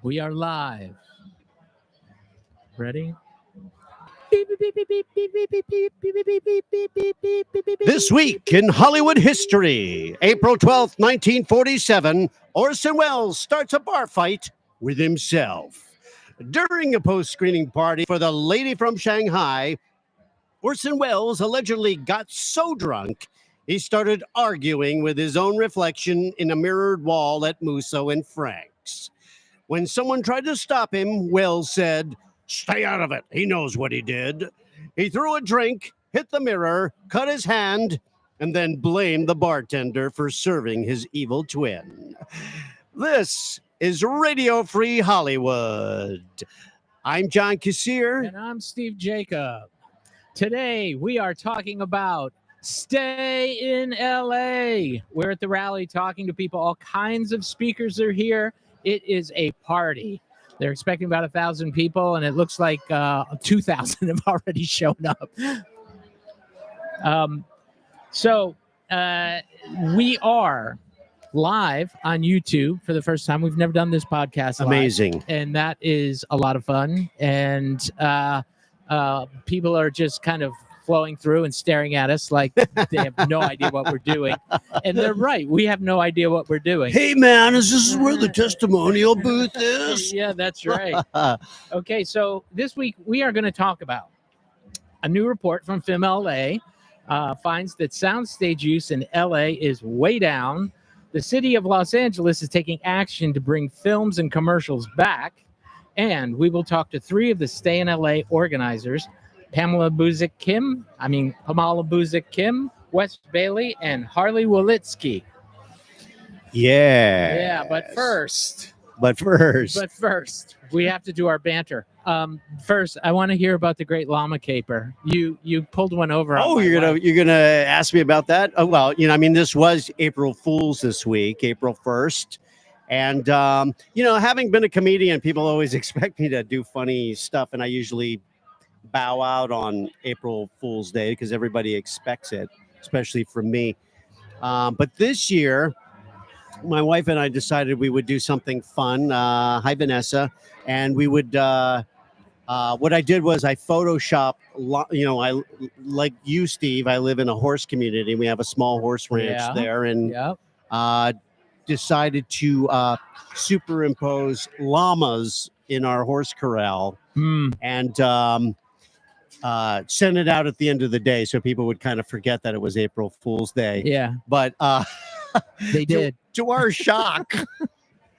We are live. Ready? This week in Hollywood history, April 12th, 1947, Orson Welles starts a bar fight with himself. During a post-screening party for The Lady from Shanghai, Orson Welles allegedly got so drunk he started arguing with his own reflection in a mirrored wall at Musso and Frank's. When someone tried to stop him, Welles said, "Stay out of it. He knows what he did." He threw a drink, hit the mirror, cut his hand, and then blamed the bartender for serving his evil twin. This is Radio Free Hollywood. I'm John Kassir. And I'm Steve Jacob. Today we are talking about Stay in LA. We're at the rally talking to people. All kinds of speakers are here. It is a party. They're expecting about 1,000 people, and it looks like 2,000 have already shown up. We are live on YouTube for the first time. We've never done this podcast live. Amazing. And that is a lot of fun. And people are just kind of flowing through and staring at us like they have no idea what we're doing. And they're right. We have no idea what we're doing. Hey, man, is this where the testimonial booth is? Yeah, that's right. Okay, so this week we are going to talk about a new report from FilmLA finds that soundstage use in LA is way down. The city of Los Angeles is taking action to bring films and commercials back. And we will talk to 3 of the Stay in LA organizers, Pamela Buzik Kim, Wes Bailey, and Harley Wolitsky. Yeah. But first, we have to do our banter. First, I want to hear about the Great Llama Caper. You pulled one over. Oh, you're gonna ask me about that? Oh, well, this was April Fool's this week, April 1st. And, having been a comedian, people always expect me to do funny stuff. And I usually bow out on April Fool's Day because everybody expects it, especially from me. But this year, my wife and I decided we would do something fun. Hi, Vanessa. And we would, what I did was I Photoshopped, I, like you, Steve, I live in a horse community. We have a small horse ranch there. And decided to superimpose llamas in our horse corral and send it out at the end of the day so people would kind of forget that it was April Fool's Day. Yeah. But they did. To our shock,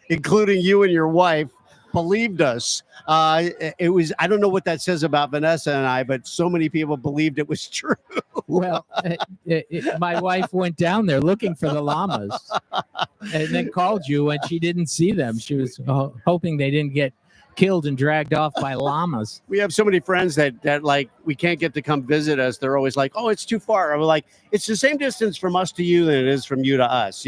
including you and your wife, believed us. It was, I don't know what that says about Vanessa and I, but so many people believed it was true. Well, my wife went down there looking for the llamas and then called you when she didn't see them. She was hoping they didn't get killed and dragged off by llamas. We have so many friends that like we can't get to come visit us. They're always like, "Oh, it's too far." I'm like, "It's the same distance from us to you than it is from you to us,"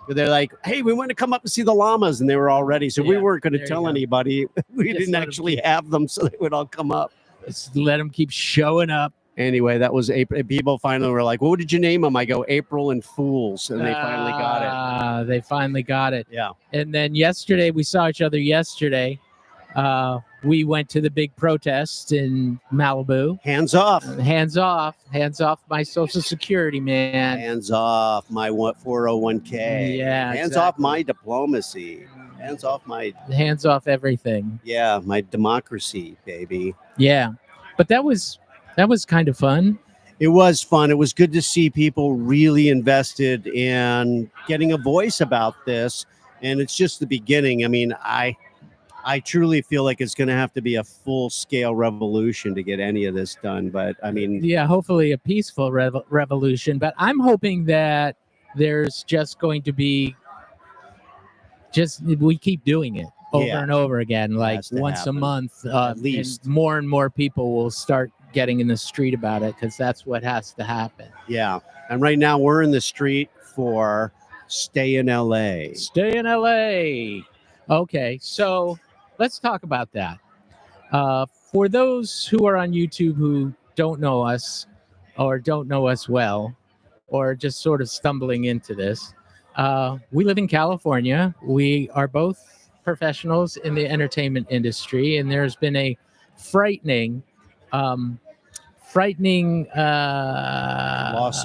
But they're like, "Hey, we want to come up and see the llamas," and they were all ready. So we weren't going to tell anybody. We didn't actually have them, so they would all come up. Just let them keep showing up. Anyway, that was April. People finally were like, "What did you name them?" I go, "April and Fools," and they finally got it. They finally got it. Yeah. And then yesterday, we saw each other yesterday. We went to the big protest in Malibu. Hands off. Hands off. Hands off my Social Security, man. Hands off my 401k. Yeah. Hands off my diplomacy. Hands off my... Hands off everything. Yeah, my democracy, baby. Yeah. But that was kind of fun. It was fun. It was good to see people really invested in getting a voice about this. And it's just the beginning. I mean, I truly feel like it's going to have to be a full-scale revolution to get any of this done. But, I mean... Yeah, hopefully a peaceful revolution. But I'm hoping that there's just going to be... we keep doing it over and over again, like once a month. At least. More and more people will start getting in the street about it because that's what has to happen. Yeah. And right now we're in the street for Stay in LA. Stay in LA. Okay, so... let's talk about that. For those who are on YouTube who don't know us or don't know us well or just sort of stumbling into this, we live in California. We are both professionals in the entertainment industry, and there's been a frightening, Loss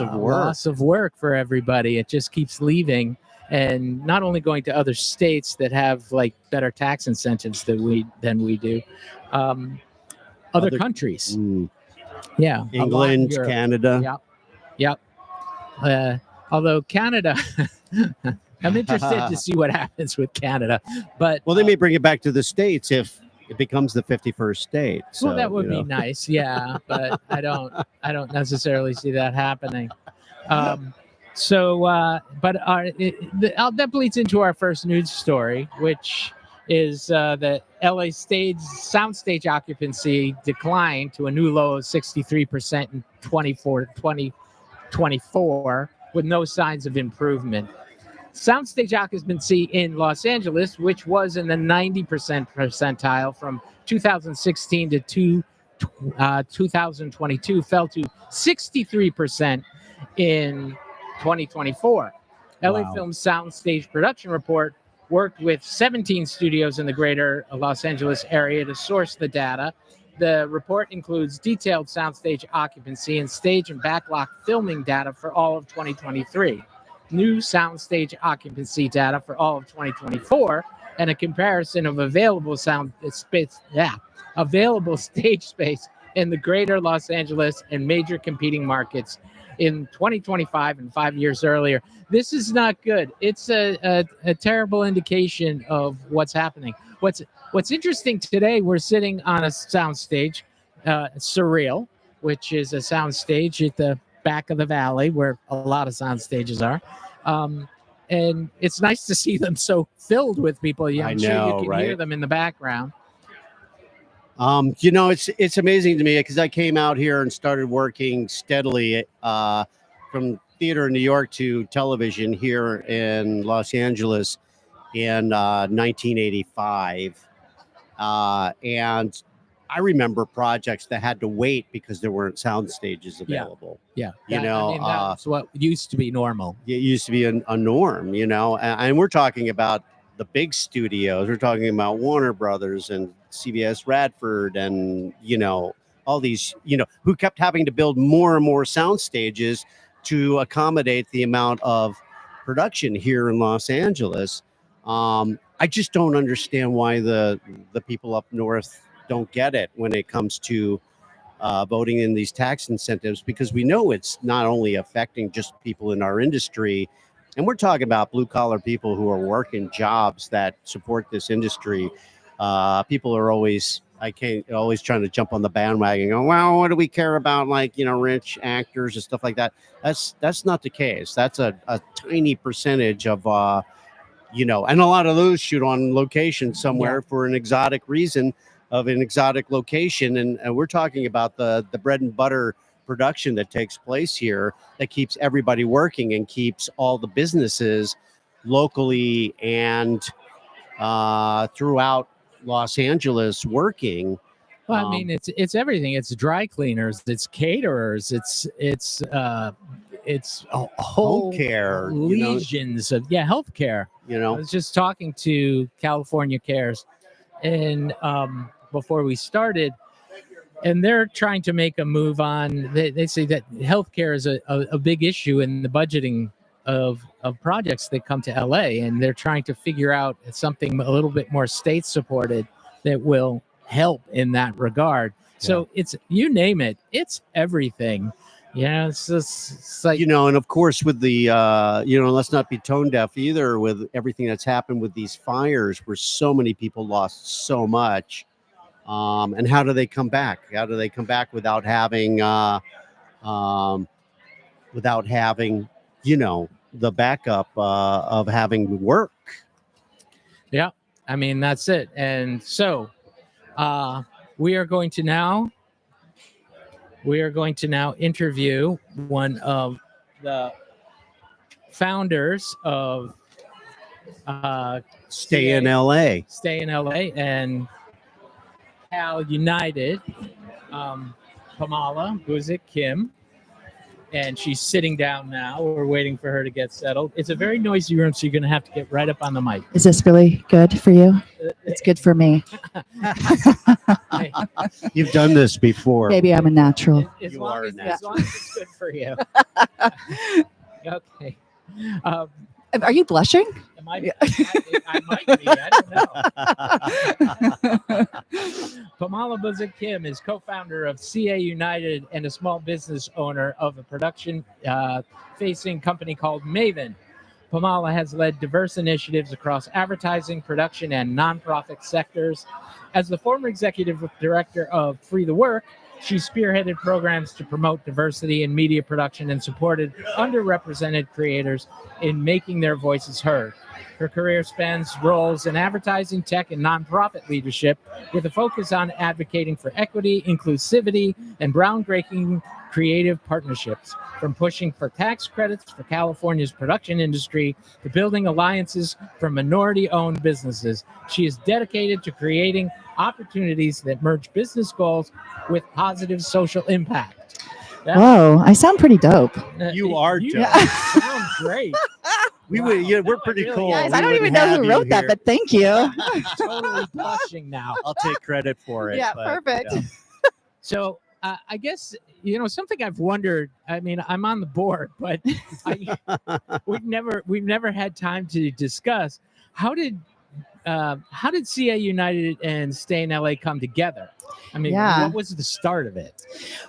of work. loss of work for everybody. It just keeps leaving, and not only going to other states that have like better tax incentives than we do, other countries. Yeah, a lot in England, Europe. Canada. Yep. Although Canada, I'm interested to see what happens with Canada. But Well, they may bring it back to the States if it becomes the 51st state. So, well, that would be nice, yeah. But I don't necessarily see that happening. That bleeds into our first news story, which is that LA soundstage occupancy declined to a new low of 63% in 2024, with no signs of improvement. Soundstage occupancy in Los Angeles, which was in the 90% percentile from 2016 to 2022, fell to 63% in 2024. LA Film's Soundstage Production Report worked with 17 studios in the greater Los Angeles area to source the data. The report includes detailed soundstage occupancy and stage and backlot filming data for all of 2023, new soundstage occupancy data for all of 2024, and a comparison of available stage space in the greater Los Angeles and major competing markets in 2025 and 5 years earlier. This is not good. It's a terrible indication of what's happening. What's interesting today, we're sitting on a soundstage, Surreal, which is a soundstage at the back of the valley where a lot of sound stages are. And it's nice to see them so filled with people. Yeah, I'm sure you can hear them in the background. It's amazing to me because I came out here and started working steadily from theater in New York to television here in Los Angeles in 1985. And I remember projects that had to wait because there weren't sound stages available. Yeah. That's what used to be normal. It used to be a norm, and we're talking about the big studios. We're talking about Warner Brothers and CBS Radford and, all these, who kept having to build more and more sound stages to accommodate the amount of production here in Los Angeles. I just don't understand why the people up north don't get it when it comes to voting in these tax incentives, because we know it's not only affecting just people in our industry, and we're talking about blue collar people who are working jobs that support this industry. People are always trying to jump on the bandwagon, going, well, what do we care about, rich actors and stuff like that? That's not the case. That's a tiny percentage of and a lot of those shoot on location somewhere for an exotic reason of an exotic location. And we're talking about the bread and butter production that takes place here that keeps everybody working and keeps all the businesses locally and throughout Los Angeles working. Well, I mean, it's everything. It's dry cleaners, it's caterers, it's a whole home care, legions of healthcare. I was just talking to California Cares, and before we started, and they're trying to make a move on. They say that healthcare is a big issue in the budgeting of projects that come to LA, and they're trying to figure out something a little bit more state supported that will help in that regard. So it's, you name it, it's everything. It's like, and of course with the let's not be tone deaf either with everything that's happened with these fires where so many people lost so much. And how do they come back? How do they come back without having the backup of having work? Yeah, I mean, that's it. And so we are going to now interview one of the founders of Stay in LA and Cal United, Kamala Buzik Kim. and she's sitting down now. We're waiting for her to get settled. It's a very noisy room, so you're going to have to get right up on the mic. Is this really good for you? It's good for me. Hey, You've done this before. Maybe I'm a natural. as You long are as, a as long as it's good for you. Okay. Are you blushing? I might be. I don't know. Pamela Buzek Kim is co-founder of CA United and a small business owner of a production-facing company called Maven. Pamela has led diverse initiatives across advertising, production, and nonprofit sectors. As the former executive director of Free the Work, she spearheaded programs to promote diversity in media production and supported underrepresented creators in making their voices heard. Her career spans roles in advertising, tech, and nonprofit leadership, with a focus on advocating for equity, inclusivity, and groundbreaking creative partnerships. From pushing for tax credits for California's production industry to building alliances for minority-owned businesses, she is dedicated to creating opportunities that merge business goals with positive social impact. Whoa, I sound pretty dope. You are You dope. sound great. We're pretty Really cool. is. Guys, We I don't wouldn't even know have who you wrote that, here. but thank you. I'm totally blushing now. I'll take credit for it. Yeah, but, perfect. yeah. So I guess, something I've wondered. I mean, I'm on the board, but we've never had time to discuss how did CA United and Stay in LA come together? I mean, Yeah. what was the start of it?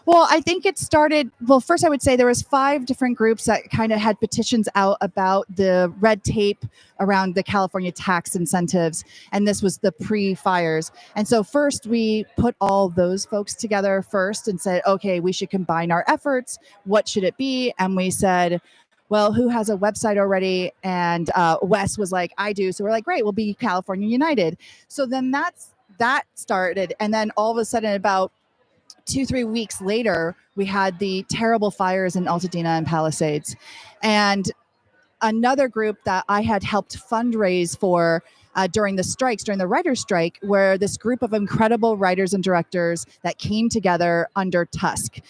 Well, I think it started, first I would say there was 5 different groups that kind of had petitions out about the red tape around the California tax incentives. And this was the pre-fires. And so first we put all those folks together first and said, okay, we should combine our efforts. What should it be? And we said, well, who has a website already? And Wes was like, I do. So we're like, great, we'll be California United. So then that started. And then all of a sudden, about 2-3 weeks later, we had the terrible fires in Altadena and Palisades. And another group that I had helped fundraise for during the writer's strike, where this group of incredible writers and directors that came together under TUSC,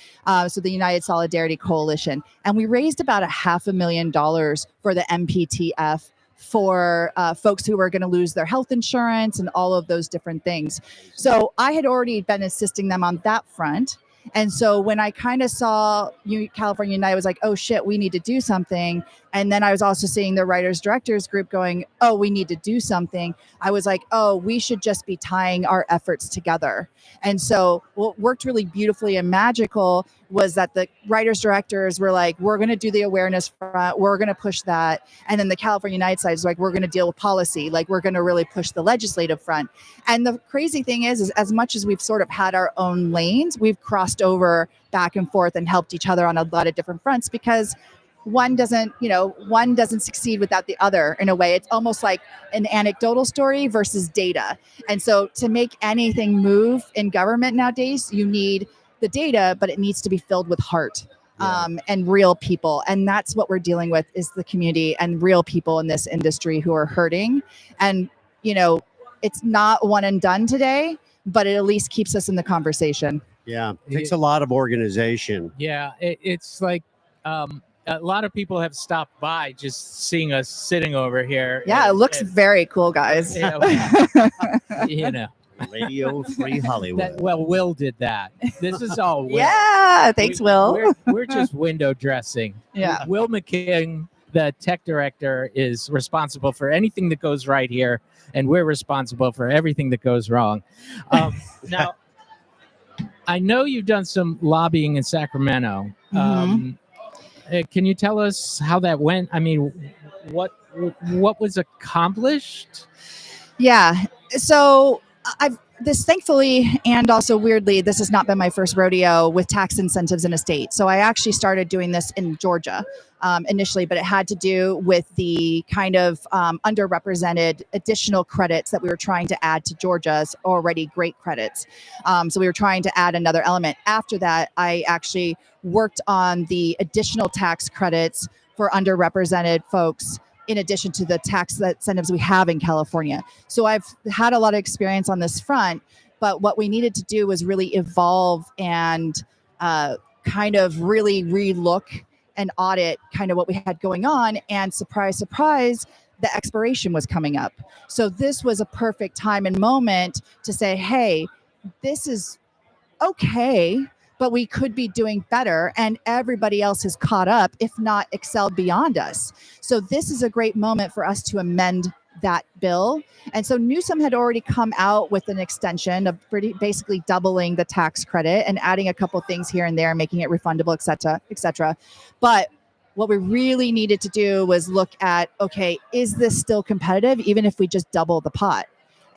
so the United Solidarity Coalition. And we raised about $500,000 for the MPTF for folks who were going to lose their health insurance and all of those different things. So I had already been assisting them on that front. And so when I kind of saw California United, I was like, oh shit, we need to do something. And then I was also seeing the writers directors group going, oh, we need to do something. I was like, oh, we should just be tying our efforts together. And so what worked really beautifully and magical was that the writers directors were like, we're going to do the awareness front, we're going to push that. And then the California United side is like, we're going to deal with policy, like we're going to really push the legislative front. And the crazy thing is as much as we've sort of had our own lanes, we've crossed over back and forth and helped each other on a lot of different fronts, because one doesn't succeed without the other in a way. It's almost like an anecdotal story versus data. And so to make anything move in government nowadays, you need the data, but it needs to be filled with heart. And real people. And that's what we're dealing with, is the community and real people in this industry who are hurting. And, it's not one and done today, but it at least keeps us in the conversation. Yeah, it takes a lot of organization. Yeah, it's like a lot of people have stopped by just seeing us sitting over here. Yeah, it looks very cool, guys. Radio Free Hollywood. Will did that. This is all Will. Yeah, thanks, Will. We're just window dressing. Yeah. Will McKing, the tech director, is responsible for anything that goes right here, and we're responsible for everything that goes wrong. Now, I know you've done some lobbying in Sacramento. Can you tell us how that went? I mean, what was accomplished? Yeah. So thankfully, and also weirdly, this has not been my first rodeo with tax incentives in a state. So I actually started doing this in Georgia initially, but it had to do with the kind of underrepresented additional credits that we were trying to add to Georgia's already great credits. So we were trying to add another element. After that, I actually worked on the additional tax credits for underrepresented folks, in addition to the tax incentives we have in California. So I've had a lot of experience on this front, but what we needed to do was really evolve and kind of really relook and audit kind of what we had going on. And surprise, surprise, the expiration was coming up. So this was a perfect time and moment to say, hey, this is okay, but we could be doing better. And everybody else has caught up, if not excelled beyond us. So this is a great moment for us to amend that bill. And so Newsom had already come out with an extension of basically doubling the tax credit and adding a couple things here and there, making it refundable, et cetera, et cetera. But what we really needed to do was look at, okay, is this still competitive even if we just double the pot?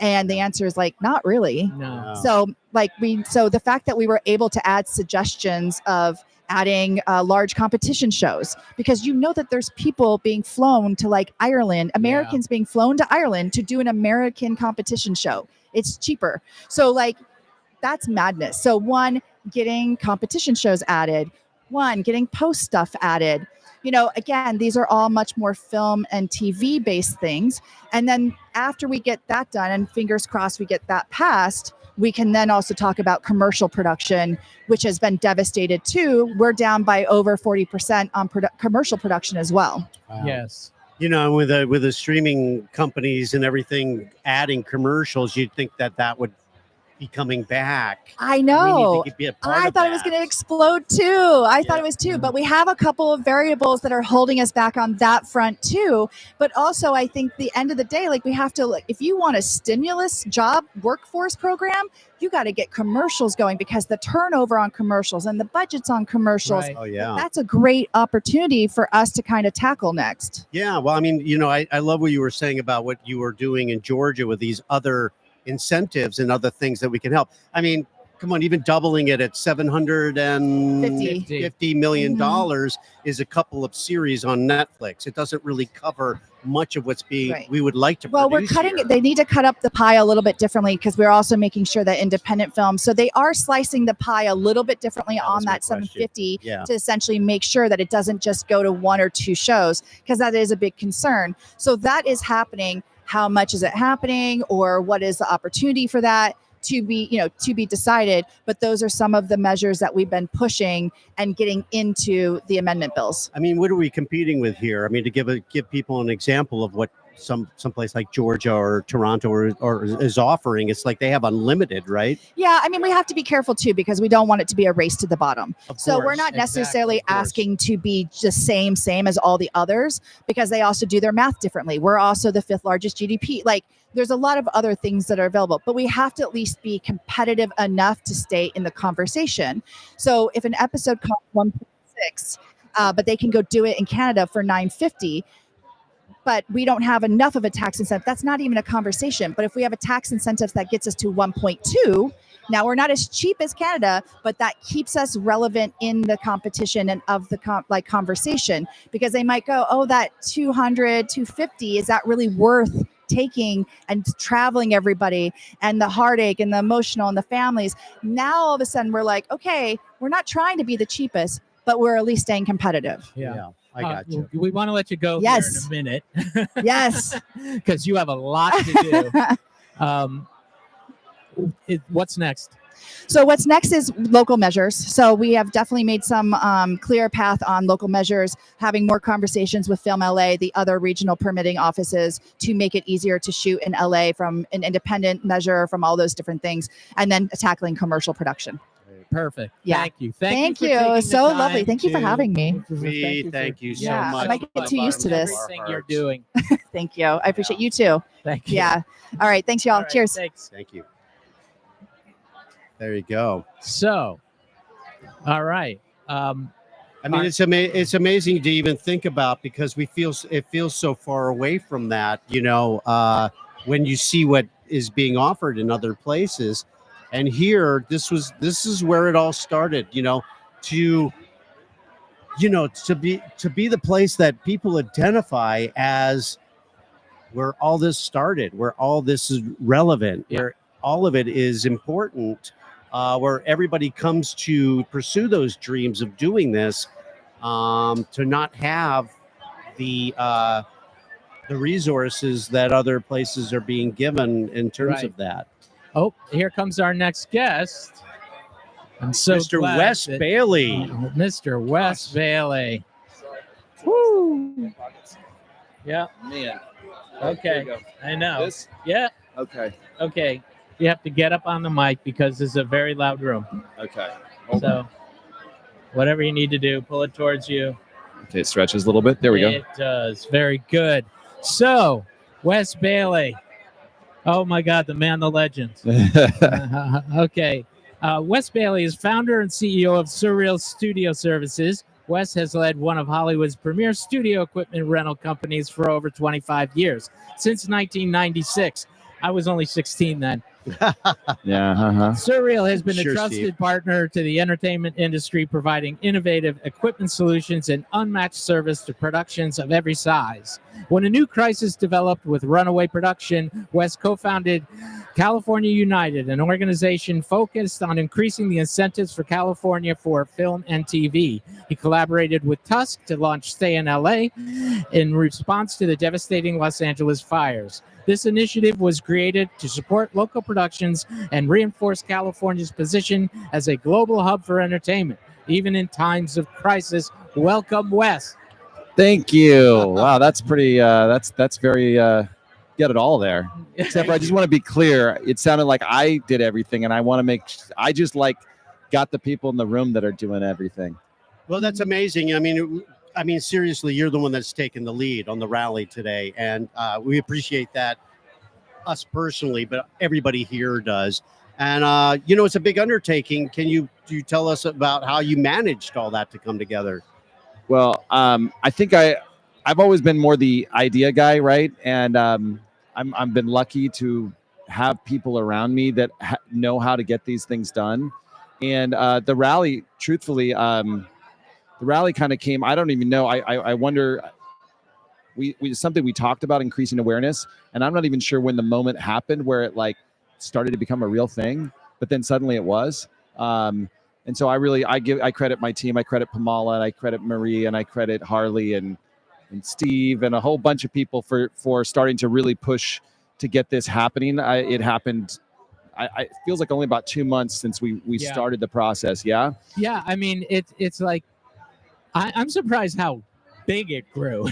And the answer is like, not really. No. So the fact that we were able to add suggestions of adding large competition shows, because you know that there's people being flown to like Ireland, Americans being flown to Ireland to do an American competition show. It's cheaper. So like, that's madness. So one, getting competition shows added, one, getting post stuff added. You know, again, these are all much more film and TV based things. And then after we get that done, and fingers crossed we get that passed, we can then also talk about commercial production, which has been devastated too. We're down by over 40% on commercial production as well. Wow. Yes. You know, with the streaming companies and everything adding commercials, you'd think that would be coming back. I know. We need to be a part I of thought it was that. going to explode too. I thought it was too, but we have a couple of variables that are holding us back on that front too. But also, I think the end of the day, like we have to, like, if you want a stimulus job workforce program, you got to get commercials going, because the turnover on commercials and the budgets on commercials, Right. Oh yeah. that's a great opportunity for us to kind of tackle next. Yeah. Well, I mean, you know, I love what you were saying about what you were doing in Georgia with these other incentives and other things that we can help. I mean, come on, even doubling it at $750 million is a couple of series on Netflix. It doesn't really cover much of what's being we would like to Well, we're produce cutting here. it. They need to cut up the pie a little bit differently, because we're also making sure that independent films, so they are slicing the pie a little bit differently That on was my that 750 Yeah. to essentially make sure that it doesn't just go to one or two shows, because that is a big concern. So that is happening. How much is it happening, or what is the opportunity for that to be decided? But those are some of the measures that we've been pushing and getting into the amendment bills. I mean, what are we competing with here? I mean, to give people an example of what someplace like Georgia or Toronto or is offering, it's like they have unlimited, right? Yeah, I mean, we have to be careful too, because we don't want it to be a race to the bottom. So we're course, not necessarily exactly, of course. asking to be just same as all the others, because they also do their math differently. We're also the 5th largest GDP. Like, there's a lot of other things that are available, but we have to at least be competitive enough to stay in the conversation. So if an episode costs 1.6, but they can go do it in Canada for $9.50, but we don't have enough of a tax incentive, that's not even a conversation. But if we have a tax incentive that gets us to 1.2, now we're not as cheap as Canada, but that keeps us relevant in the competition and of the conversation, because they might go, oh, that 200, 250, is that really worth taking and traveling everybody and the heartache and the emotional and the families? Now all of a sudden we're like, okay, we're not trying to be the cheapest, but we're at least staying competitive. Yeah. I got you. We want to let you go Yes. here in a minute. Yes. Because you have a lot to do. What's next? So what's next is local measures. So we have definitely made some clear path on local measures, having more conversations with Film LA, the other regional permitting offices, to make it easier to shoot in LA from an independent measure, from all those different things, and then tackling commercial production. Perfect. Yeah. Thank you. Thank for you. taking the So time lovely. Thank you for to- having me. Thank you so Yeah, much. I might get too used to this. Everything you're doing. Thank you. I appreciate you too. Thank you. Yeah. All right. Thanks, y'all. All right, Cheers. Thanks. Thank you. There you go. So, all right. I mean, it's amazing to even think about, because it feels so far away from that, you know, when you see what is being offered in other places. And here, this is where it all started, you know, to be the place that people identify as where all this started, where all this is relevant, where all of it is important, where everybody comes to pursue those dreams of doing this, to not have the resources that other places are being given in terms Right. of that. Oh, here comes our next guest. I'm so Mr. glad Wes that- Bailey. Mr. Wes Bailey. Woo! Yeah. Man. Okay. I know. This? Yeah. Okay. Okay. You have to get up on the mic because this is a very loud room. Okay. So whatever you need to do, pull it towards you. Okay, it stretches a little bit. There we go. It does. Very good. So, Wes Bailey. Oh my God, the man, the legend. Okay. Wes Bailey is founder and CEO of Surreal Studio Services. Wes has led one of Hollywood's premier studio equipment rental companies for over 25 years, since 1996. I was only 16 then. Yeah. Surreal has been Sure, a trusted Steve. partner to the entertainment industry, providing innovative equipment solutions and unmatched service to productions of every size. When a new crisis developed with Runaway Production, Wes co-founded California United, an organization focused on increasing the incentives for California for film and TV. He collaborated with Tusk to launch Stay in LA in response to the devastating Los Angeles fires. This initiative was created to support local productions and reinforce California's position as a global hub for entertainment, even in times of crisis. Welcome, Wes. Thank you. Wow, that's pretty. That's very. Get it all there. Except for I just want to be clear. It sounded like I did everything, and I want to make. I just got the people in the room that are doing everything. Well, that's amazing. I mean, seriously, you're the one that's taken the lead on the rally today, and we appreciate that. Us personally, but everybody here does. And it's a big undertaking. Do you tell us about how you managed all that to come together? Well, I think I've always been more the idea guy, right? And I've been lucky to have people around me that know how to get these things done. And the rally, truthfully, the rally kind of came. I don't even know. I wonder. We something we talked about, increasing awareness, and I'm not even sure when the moment happened where it started to become a real thing. But then suddenly it was. And so I credit my team. I credit Pamela, and I credit Marie, and I credit Harley and Steve and a whole bunch of people for starting to really push to get this happening. It happened. It feels like only about 2 months since we started the process. Yeah. Yeah, I mean, it's like I'm surprised how big it grew.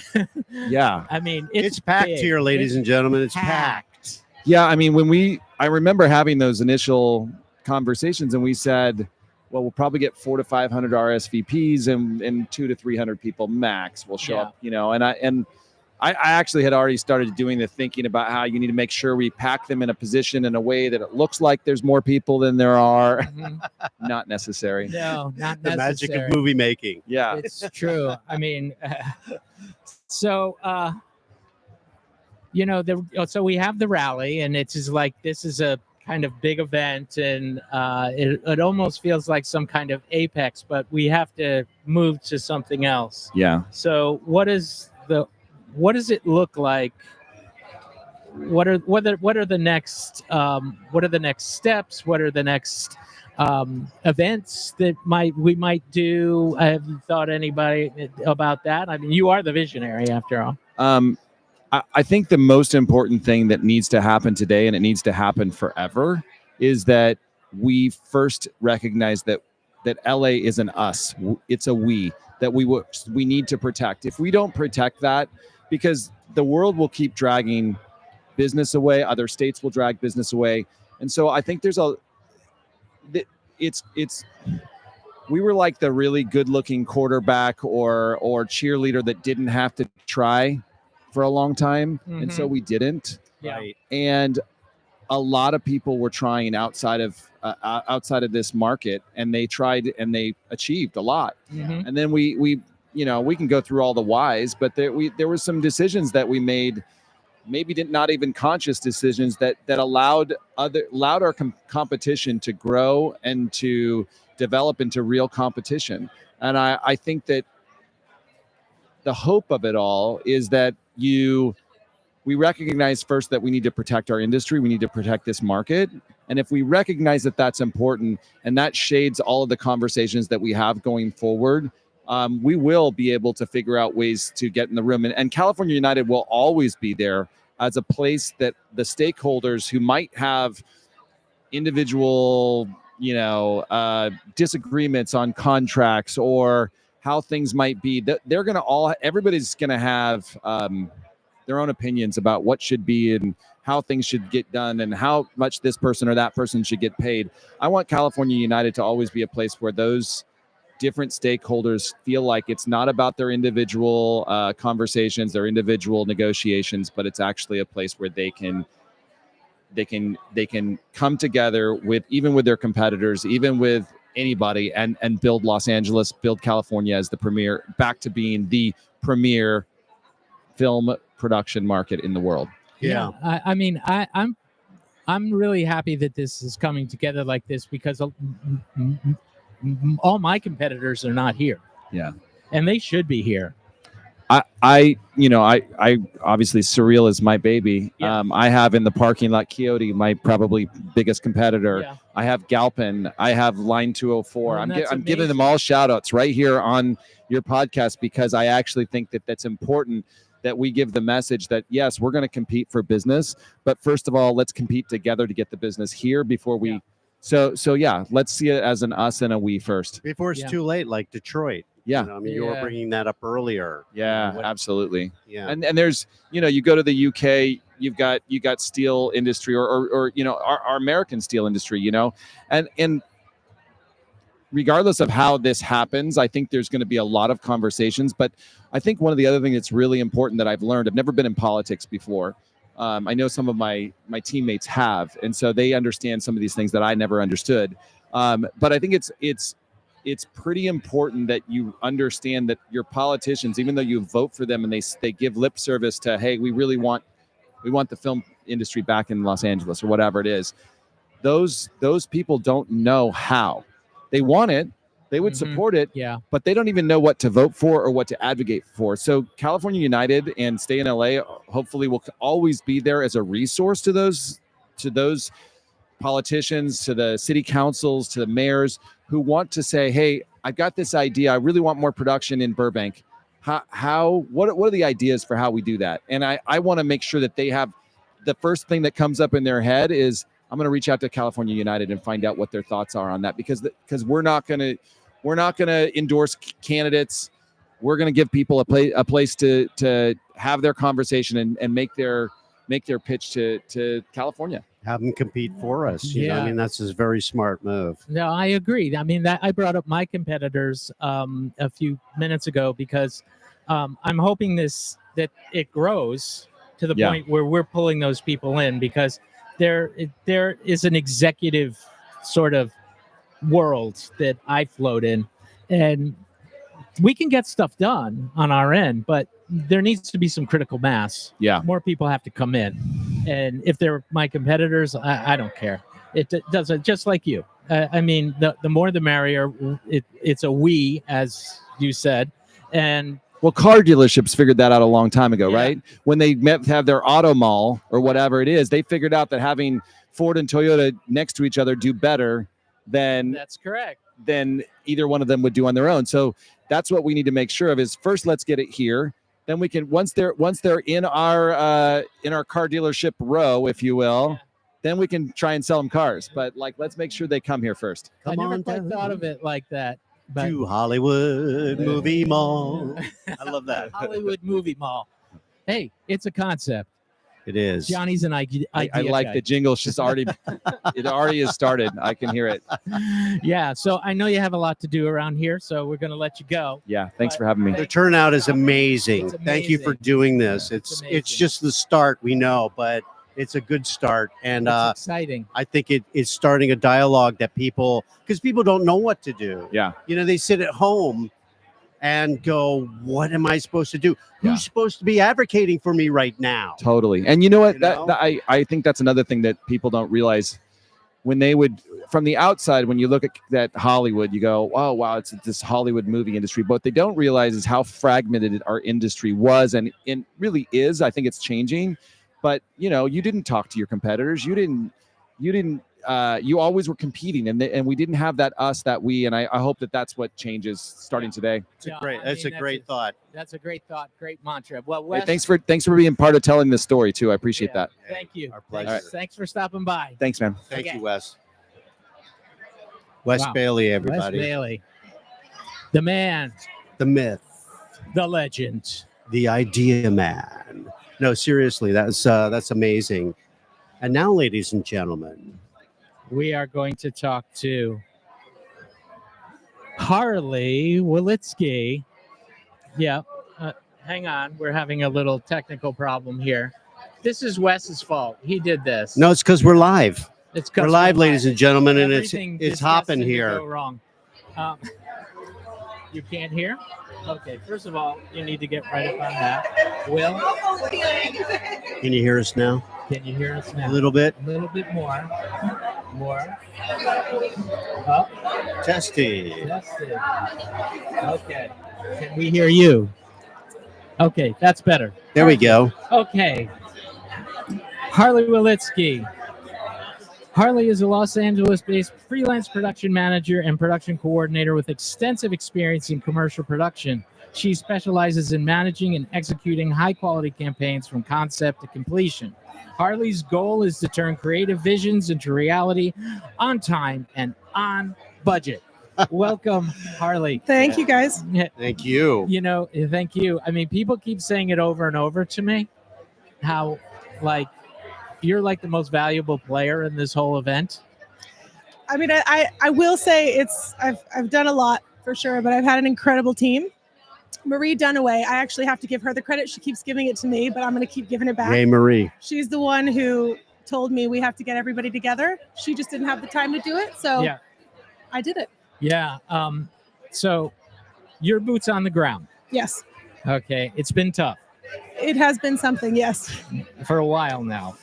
Yeah. I mean, It's packed big. here, ladies It's and gentlemen. It's packed. Yeah. I mean, I remember having those initial conversations, and we said, well, we'll probably get 400 to 500 RSVPs, and 200 to 300 people max will show up. And I actually had already started doing the thinking about how you need to make sure we pack them in a position in a way that it looks like there's more people than there are. Mhm. Not necessary. No, not The magic necessary. of movie making. Yeah. It's true. I mean, so so we have the rally, and it's just like this is a kind of big event, and it almost feels like some kind of apex, but we have to move to something else. Yeah. So what does it look like? What are the next steps? What are the next events that we might do? Have you thought anybody about that? I mean, you are the visionary after all. I think the most important thing that needs to happen today, and it needs to happen forever, is that we first recognize that LA isn't us. It's a we that we need to protect. If we don't protect that, because the world will keep dragging business away, other states will drag business away, and so I think we were like the really good-looking quarterback or cheerleader that didn't have to try for a long time, and so we didn't. Yeah. Right. And a lot of people were trying outside of this market, and they tried and they achieved a lot. Mhm. And then we can go through all the whys, but there were some decisions that we made, maybe not even conscious decisions that allowed our competition to grow and to develop into real competition. And I think that the hope of it all is that we recognize first that we need to protect our industry. We need to protect this market. And if we recognize that that's important, and that shades all of the conversations that we have going forward, we will be able to figure out ways to get in the room. And California United will always be there as a place that the stakeholders who might have individual disagreements on contracts or how things might be, they're going to everybody's going to have their own opinions about what should be and how things should get done and how much this person or that person should get paid. I want California United to always be a place where those different stakeholders feel like it's not about their individual conversations, their individual negotiations, but it's actually a place where they can come together even with their competitors, even with anybody, and build Los Angeles, build California as back to being the premier film production market in the world. Yeah. I mean, I'm really happy that this is coming together like this, because all my competitors are not here. Yeah. And they should be here. I obviously Surreal is my baby. Yeah. I have in the parking lot Coyote, my probably biggest competitor. Yeah. I have Galpin. I have Line 204. And I'm giving them all shout outs right here on your podcast, because I actually think that that's important, that we give the message that, yes, we're going to compete for business, but first of all, let's compete together to get the business here before we. Yeah. So yeah, let's see it as an us and a we first. Before it's too late, like Detroit. Yeah. I mean, you were bringing that up earlier. Yeah, absolutely. Yeah. And there's, you go to the UK, you got steel industry or our American steel industry, and regardless of how this happens, I think there's going to be a lot of conversations. But I think one of the other things that's really important that I've learned, I've never been in politics before. I know some of my teammates have, and so they understand some of these things that I never understood. But I think it's pretty important that you understand that your politicians, even though you vote for them and they give lip service to, hey, we want the film industry back in Los Angeles or whatever it is, those people don't know how. They want it, they would support it, but they don't even know what to vote for or what to advocate for. So California United and Stay in LA hopefully will always be there as a resource to those politicians, to the city councils, to the mayors who want to say, hey, I've got this idea. I really want more production in Burbank. What are the ideas for how we do that? And I want to make sure that they have the first thing that comes up in their head is, I'm going to reach out to California United and find out what their thoughts are on that, because we're not going to endorse candidates. We're going to give people a place to have their conversation and make their pitch to California. Have them compete for us. You know? I mean, that's a very smart move. No, I agree. I mean, I brought up my competitors a few minutes ago because I'm hoping that it grows to the point where we're pulling those people in, because there is an executive sort of world that I float in, and we can get stuff done on our end, but there needs to be some critical mass. Yeah. More people have to come in. And if they're my competitors, I don't care. It doesn't, just like you. I mean, the more the merrier. It's a we, as you said. And well, car dealerships figured that out a long time ago, right? When they have their auto mall or whatever it is, they figured out that having Ford and Toyota next to each other do better than that's correct. Than either one of them would do on their own. So that's what we need to make sure of is first, let's get it here. Then we can once they're in our car dealership row, if you will, then we can try and sell them cars. But let's make sure they come here first. I never quite thought of it like that. But to Hollywood Movie Mall. I love that. Hollywood Movie Mall. Hey, it's a concept. It is. Johnny's an idea. I like the jingle. She's already, it already has started. I can hear it. Yeah. So I know you have a lot to do around here, so we're going to let you go. Yeah. Thanks for having me. The turnout is amazing. Thank you for doing this. It's just the start, we know, but it's a good start. And it's exciting. I think it's starting a dialogue that because people don't know what to do. Yeah. They sit at home and go, what am I supposed to do? Who's supposed to be advocating for me right now? Totally. And you know what? I think that's another thing that people don't realize. When they would, from the outside, when you look at that Hollywood, you go, oh, wow, it's this Hollywood movie industry. But what they don't realize is how fragmented our industry was and really is. I think it's changing. But, you didn't talk to your competitors. You always were competing, and we didn't have that us, that we, and I hope that's what changes starting today. That's a great thought. That's a great thought. Great mantra. Well, Hey, Wes, thanks for being part of telling this story too. I appreciate that. Thank you. Our pleasure. Thanks for stopping by. Thanks, man. Thank you, Wes. Wes Wow. Bailey, Wes everybody. Bailey, the man, The myth, the legend. the idea man. No, seriously, that's amazing. And now, ladies and gentlemen, We are going to talk to Harley Wolitsky. Yeah, hang on. We're having a little technical problem here. This is Wes's fault. He did this. no, it's because we're live. It's 'cause We're live, ladies and gentlemen, and Everything it's just hopping gets to here. Go wrong. You can't hear? Okay, first of all, you need to get right up on that. Will, Can you hear us now? can you hear us now? A little bit. A little bit more. More. Up. Testy. Tested. Okay. Can we hear you? Okay, that's better. There we go. Okay. Harley Wolitsky. Harley is a Los Angeles-based freelance production manager and production coordinator with extensive experience in commercial production. She specializes in managing and executing high-quality campaigns from concept to completion. Harley's goal is to turn creative visions into reality on time and on budget. Welcome, Harley. Thank you, guys. Thank you. You know, thank you. I mean, people keep saying it over and over to me, how, like, you're like the most valuable player in this whole event. I mean, I will say I've done a lot for sure, but I've had an incredible team. Marie Dunaway, I actually have to give her the credit. She keeps giving it to me, but I'm going to keep giving it back. Hey, Marie. She's the one who told me we have to get everybody together. She just didn't have the time to do it, so Yeah. I did it. Yeah. So your boots on the ground. Yes, Okay. It's been tough it has been something. Yes. for a while now.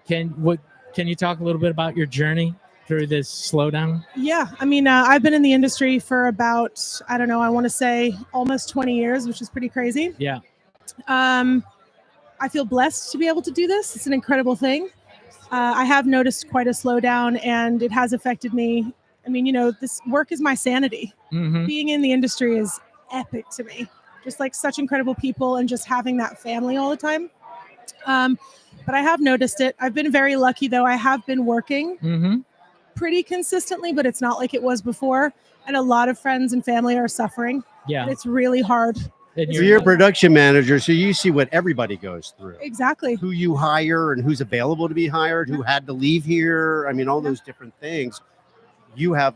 Can you talk a little bit about your journey through this slowdown? Yeah, I mean, I've been in the industry for about, I don't know, I want to say almost 20 years, which is pretty crazy. Yeah. I feel blessed to be able to do this. It's an incredible thing. I have noticed quite a slowdown, and it has affected me. I mean, you know, this work is my sanity. Mm-hmm. Being in the industry is epic to me. Just like such incredible people and just having that family all the time. But I have noticed it. I've been very lucky, though. I have been working Mm-hmm. pretty consistently, but it's not like it was before. And a lot of friends and family are suffering. Yeah. And it's really hard. And So you're a production manager, so you see what everybody goes through. Exactly. Who you hire and who's available to be hired, who had to leave here. I mean, all those different things. You have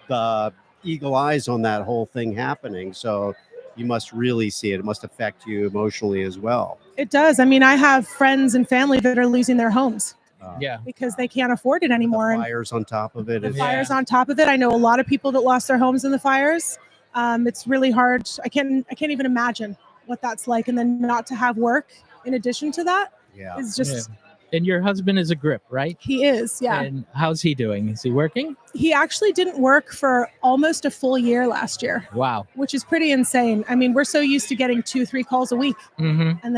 the eagle eyes on that whole thing happening. So you must really see it. It must affect you emotionally as well. It does. I mean, I have friends and family that are losing their homes Yeah. because they can't afford it anymore. And Fires on top of it. the It's- fires on top of it. I know a lot of people that lost their homes in the fires. It's really hard. I can't even imagine what that's like. And then not to have work in addition to that yeah. is just, And your husband is a grip, right? he is. Yeah. And how's he doing? Is he working? He actually didn't work for almost a full year last year, Wow. which is pretty insane. I mean, we're so used to getting 2-3 calls a week Mm-hmm. and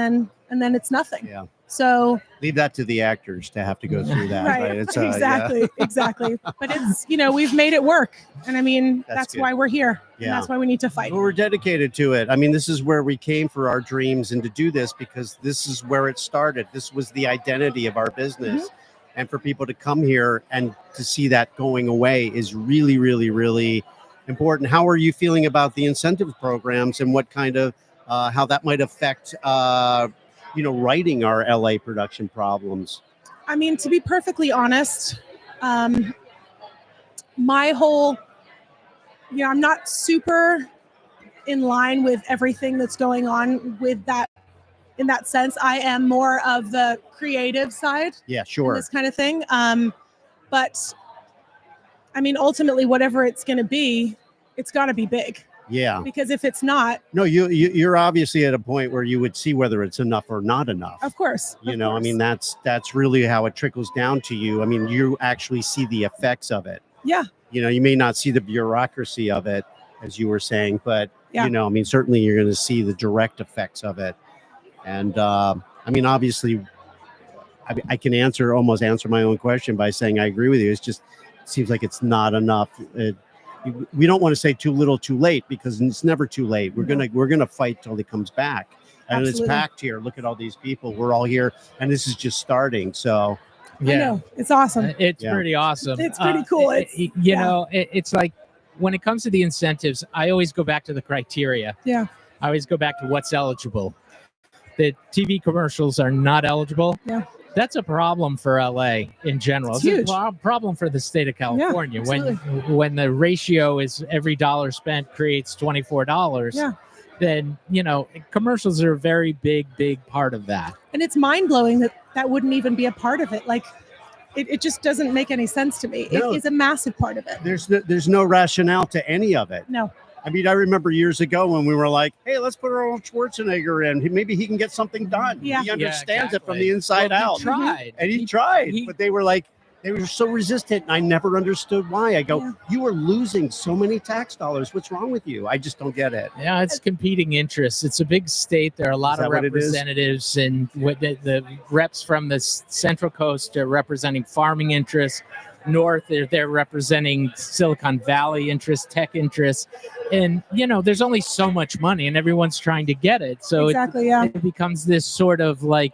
then it's nothing. Yeah. So Leave that to the actors to have to go through that. right, It's, exactly, exactly. But it's, you know, we've made it work. And I mean, That's that's good. why we're here. Yeah. And that's why we need to fight. Well, we're dedicated to it. I mean, this is where we came for our dreams and to do this because this is where it started. This was the identity of our business. Mm-hmm. And for people to come here and to see that going away is really, really, really important. How are you feeling about the incentive programs and what kind of, how that might affect, writing our LA production problems? I mean, to be perfectly honest, my whole, I'm not super in line with everything that's going on with that. In that sense, I am more of the creative side, Yeah, in sure. this kind of thing. But I mean, ultimately, whatever it's going to be, it's got to be big. Yeah. Because if it's not, No, you're obviously at a point where you would see whether it's enough or not enough. of course. You of know, I course. mean, that's really how it trickles down to you. I mean, you actually see the effects of it. Yeah. You know, you may not see the bureaucracy of it, as you were saying, but Yeah. you know, I mean, certainly you're going to see the direct effects of it. And I mean, obviously, I can almost answer my own question by saying I agree with you. It's just it seems like it's not enough. We don't want to say too little, too late, because it's never too late. We're gonna fight till he comes back, and Absolutely. it's packed here. Look at all these people. We're all here, and this is just starting. So I know. It's awesome. It's Yeah. pretty awesome. It's pretty cool. It's like when it comes to the incentives, I always go back to the criteria. Yeah. I always go back to what's eligible. The TV commercials are not eligible. Yeah. That's a problem for LA in general. It's huge. a problem for the state of California absolutely. when the ratio is every dollar spent creates $24. Yeah. Then commercials are a very big part of that. And it's mind blowing that wouldn't even be a part of it. Like, it just doesn't make any sense to me. No. It is a massive part of it. There's no rationale to any of it. No. I mean, I remember years ago when we were like, "Hey, let's put Arnold Schwarzenegger in. Maybe he can get something done. Yeah. He understands it from exactly. the inside Well, out." He tried. And he tried, he- but they were so resistant. And I never understood why. I go, Yeah. "You are losing so many tax dollars. What's wrong with you?" I just don't get it. Yeah, it's competing interests. It's a big state. There are a lot Is of that what it is? representatives, and what the reps from the Central Coast are representing farming interests. North, they're representing Silicon Valley interests, tech interests, and there's only so much money, and everyone's trying to get it. So Exactly. Yeah. it becomes this sort of like,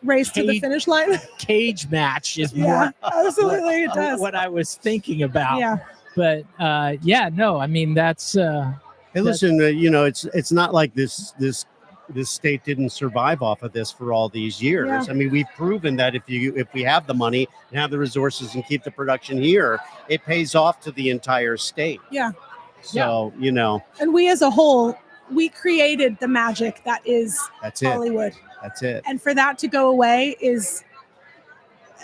Race to the Kate- finish line. cage match is Yeah. more Absolutely. It does. what I was thinking about. Yeah. But no, I mean that's. Hey, listen, it's not like this state didn't survive off of this for all these years. Yeah. I mean, we've proven that if we have the money and have the resources and keep the production here, it pays off to the entire state. Yeah. So, And we as a whole, we created the magic that is that's it. Hollywood. That's it. And for that to go away is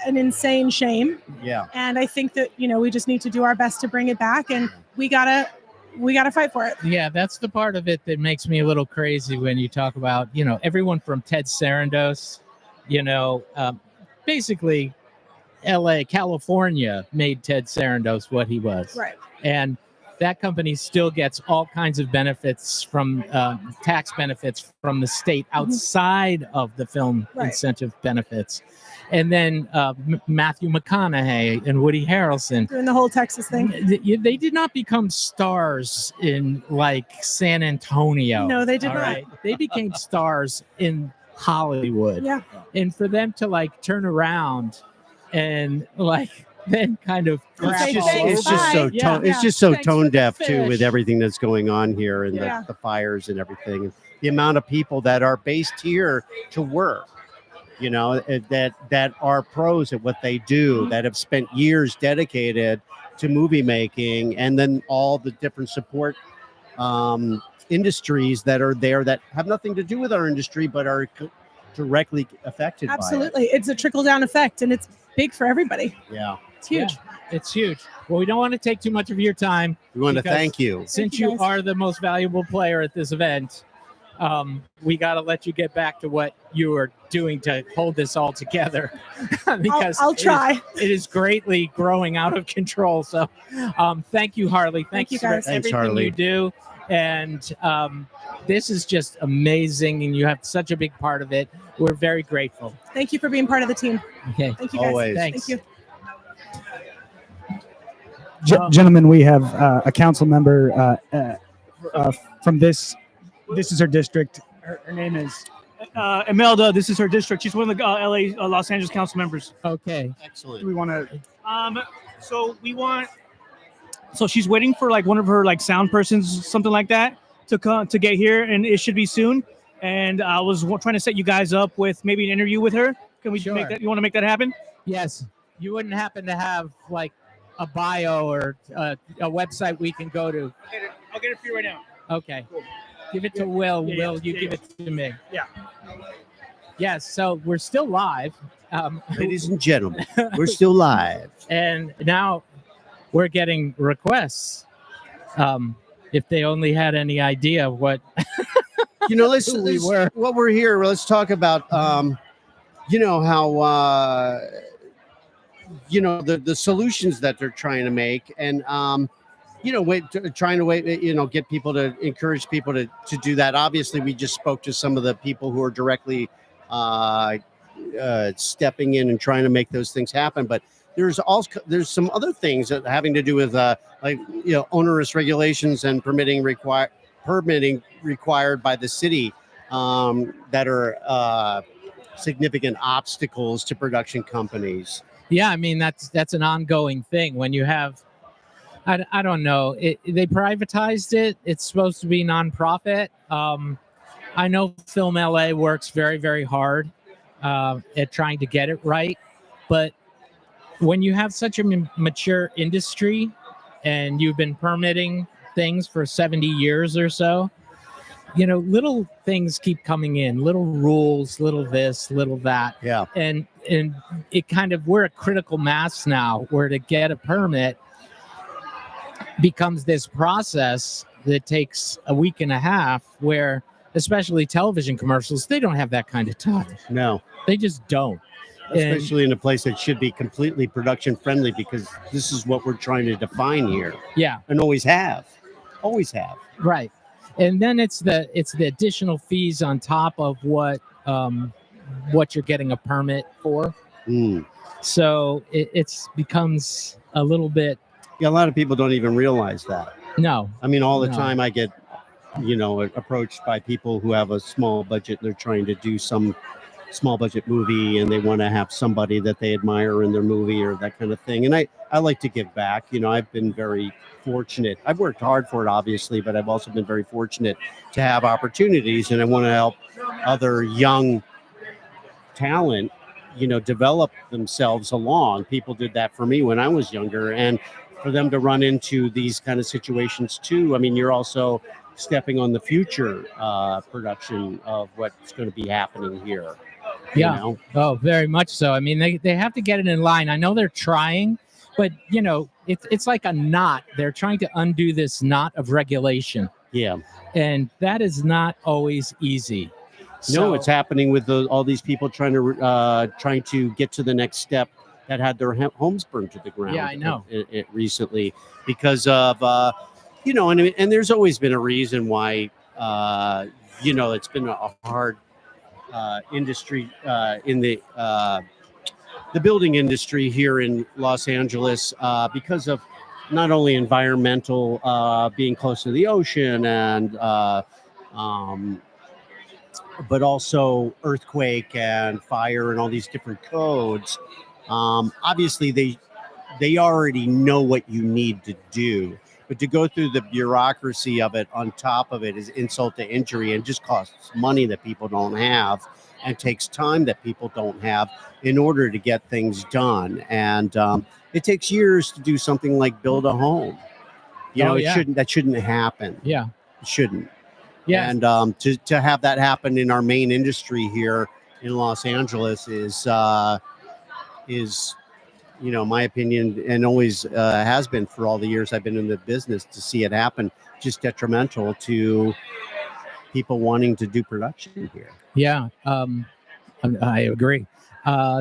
an insane shame. Yeah. And I think that, we just need to do our best to bring it back, and we gotta fight for it. Yeah, that's the part of it that makes me a little crazy when you talk about, everyone from Ted Sarandos, basically LA, California made Ted Sarandos what he was. Right. And that company still gets all kinds of benefits from tax benefits from the state outside of the film Right. incentive benefits. And then Matthew McConaughey and Woody Harrelson, Doing the whole Texas thing. they did not become stars in like San Antonio. No, they did all not. right? They became stars in Hollywood. Yeah. And for them to like turn around and like then kind of And crap say It's just, all thanks, it's just bye. so Yeah. tone, it's just so Thanks for tone the deaf too with fish. everything that's going on here and Yeah. the fires and everything. The amount of people that are based here to work, that are pros at what they do, that have spent years dedicated to movie making, and then all the different support industries that are there that have nothing to do with our industry but are directly affected Absolutely. It's a trickle down effect, and it's big for everybody. by it. Yeah. It's huge. Yeah, it's huge. Well, we don't want to take too much of your time. We want to Because- thank you. Since you, you guys. are the most valuable player at this event, we got to let you get back to what you are doing to hold this all together. because I'll try. It is greatly growing out of control. So thank you, Harley. Thank you, for guys. Thanks, everything Harley. you do. And this is just amazing. And you have such a big part of it. We're very grateful. Thank you for being part of the team. Okay. Thank you, guys. Always. Thanks. Thank you. Gentlemen, we have a council member from this. This is her district. Her name is. Imelda, this is her district. She's one of the LA, Los Angeles council members. Okay. Excellent. Do we want to? So she's waiting for like one of her like sound persons, something like that, to come to get here, and it should be soon. And I was trying to set you guys up with maybe an interview with her. Can we Sure. make that? You want to make that happen? Yes. You wouldn't happen to have like a bio or a website we can go to. I'll get it for you right now. Okay. Give it to Will. Yeah, Will, you yeah, give it to me. Yeah. Yes. So we're still live. Ladies and gentlemen, we're still live. And now we're getting requests. If they only had any idea what Let's, Who we let's- were. what we're here. Let's talk about, how, the solutions that they're trying to make, and get people to encourage people to do that. Obviously, we just spoke to some of the people who are directly stepping in and trying to make those things happen, but there's some other things that having to do with onerous regulations and permitting required by the city that are significant obstacles to production companies. Yeah, I mean that's an ongoing thing. When you have, I don't know, they privatized it. It's supposed to be nonprofit. I know Film LA works very, very hard at trying to get it right, but when you have such a mature industry and you've been permitting things for 70 years or so, little things keep coming in, little rules, little this, little that. Yeah. And it kind of, we're a critical mass now where to get a permit becomes this process that takes a week and a half, where especially television commercials, they don't have that kind of time. No. They just don't. Especially in a place that should be completely production friendly, because this is what we're trying to define here. Yeah. And always have. Always have. Right. And then it's the additional fees on top of what you're getting a permit for. So it becomes a little bit. Yeah, a lot of people don't even realize that. No. I mean, all the time I get, approached by people who have a small budget. They're trying to do some small budget movie and they want to have somebody that they admire in their movie or that kind of thing. And I like to give back. I've been very fortunate. I've worked hard for it, obviously, but I've also been very fortunate to have opportunities, and I want to help other young talent, develop themselves along. People did that for me when I was younger, and for them to run into these kind of situations too. I mean, you're also stepping on the future production of what's going to be happening here. Yeah. Oh, very much so. I mean, they have to get it in line. I know they're trying, but it's like a knot. They're trying to undo this knot of regulation. Yeah. And that is not always easy. No, it's happening with all these people trying to get to the next step that had their homes burned to the ground. Yeah, I know. It recently, because of and there's always been a reason why it's been a hard industry in the building industry here in Los Angeles because of not only environmental being close to the ocean and but also earthquake and fire and all these different codes. Obviously, they already know what you need to do, but to go through the bureaucracy of it on top of it is insult to injury and just costs money that people don't have and takes time that people don't have in order to get things done. And it takes years to do something like build a home. That shouldn't happen. Yeah. It shouldn't. Yeah. And to have that happen in our main industry here in Los Angeles is my opinion, and always has been for all the years I've been in the business, to see it happen, just detrimental to people wanting to do production here. Yeah, I agree.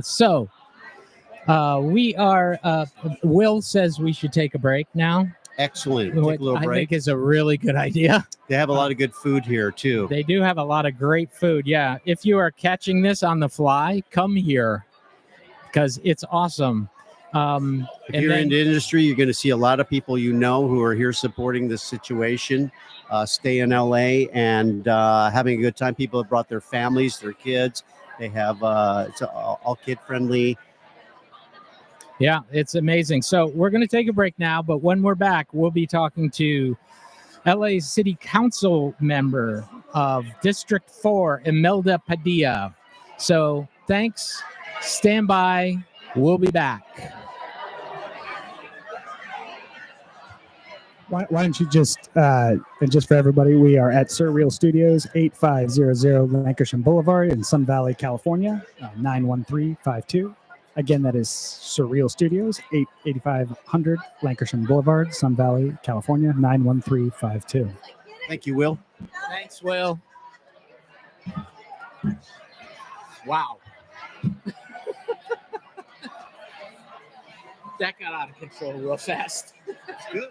So we are. Will says we should take a break now. Excellent. Take a little break. I think is a really good idea. They have a lot of good food here too. They do have a lot of great food. Yeah. If you are catching this on the fly, come here because it's awesome. If you're in the industry, you're going to see a lot of people who are here supporting this situation, stay in LA and having a good time. People have brought their families, their kids. They have it's all kid friendly. Yeah, it's amazing. So we're going to take a break now, but when we're back, we'll be talking to LA City Council member of District 4, Imelda Padilla. So thanks. Stand by. We'll be back. Why don't you just, and just for everybody, we are at Surreal Studios, 8500 Lankershim Boulevard in Sun Valley, California, 91352. Again, that is Surreal Studios, 8500 Lankershim Boulevard, Sun Valley, California, 91352. Thank you, Will. Thanks, Will. Wow. That got out of control real fast. Good.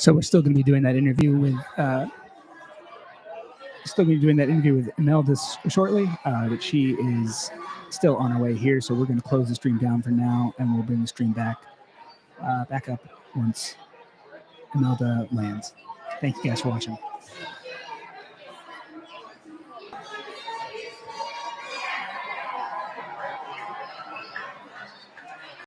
So we're still going to be doing that interview with Imelda shortly. But she is still on her way here, so we're going to close the stream down for now, and we'll bring the stream back up once Imelda lands. Thank you guys for watching.